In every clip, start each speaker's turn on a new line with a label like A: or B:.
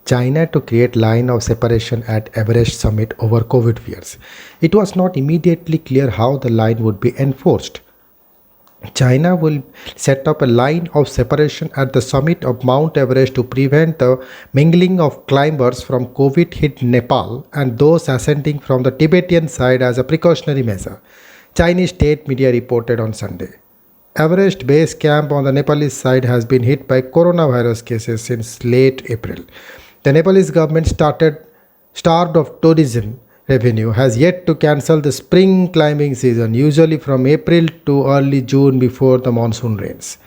A: China to create line of separation at Everest summit over COVID fears. It was not immediately clear how the line would be enforced. China will set up a line of separation at the summit of Mount Everest to prevent the mingling of climbers from COVID hit Nepal and those ascending from the Tibetan side as a precautionary measure, Chinese state media reported on Sunday. Everest base camp on the Nepalese side has been hit by coronavirus cases since late April. The Nepalese government starved of tourism revenue has yet to cancel the spring climbing season, usually from April to early June before the monsoon rains.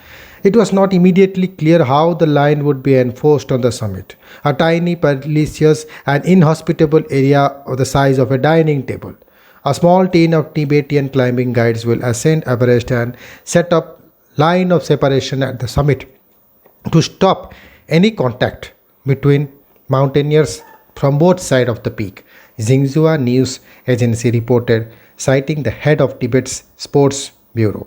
A: It was not immediately clear how the line would be enforced on the summit, a tiny, precarious, and inhospitable area of the size of a dining table. A small team of Tibetan climbing guides will ascend Everest and set up line of separation at the summit to stop any contact between mountaineers from both sides of the peak, Xinhua news agency reported, citing the head of Tibet's sports bureau.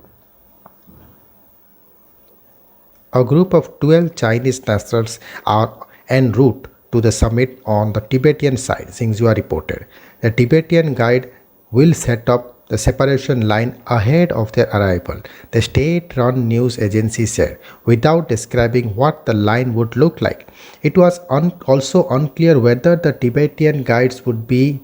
A: A group of 12 Chinese nationals are en route to the summit on the Tibetan side, Xinhua reported. The Tibetan guide will set up the separation line ahead of their arrival, the state-run news agency said, without describing what the line would look like. It was also unclear whether the Tibetan guides would be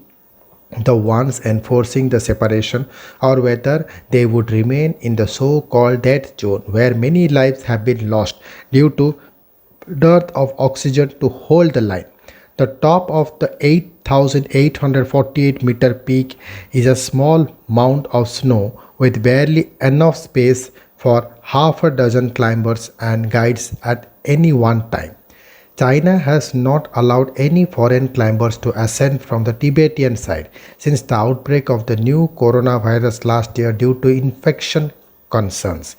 A: the ones enforcing the separation or whether they would remain in the so-called dead zone where many lives have been lost due to dearth of oxygen to hold the line. The top of the 8,848-meter peak is a small mound of snow with barely enough space for half a dozen climbers and guides at any one time. China has not allowed any foreign climbers to ascend from the Tibetan side since the outbreak of the new coronavirus last year due to infection concerns.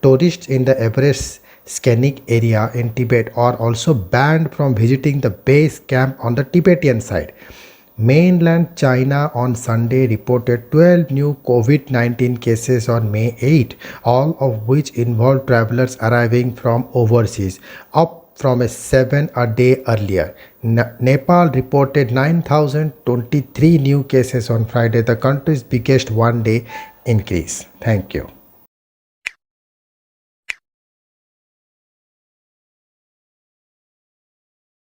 A: Tourists in the Everest scenic area in Tibet are also banned from visiting the base camp on the Tibetan side. Mainland China on Sunday reported 12 new COVID-19 cases on May 8, all of which involved travelers arriving from overseas, up from a 7 a day earlier. Nepal reported 9,023 new cases on Friday, the country's biggest one-day increase. Thank you.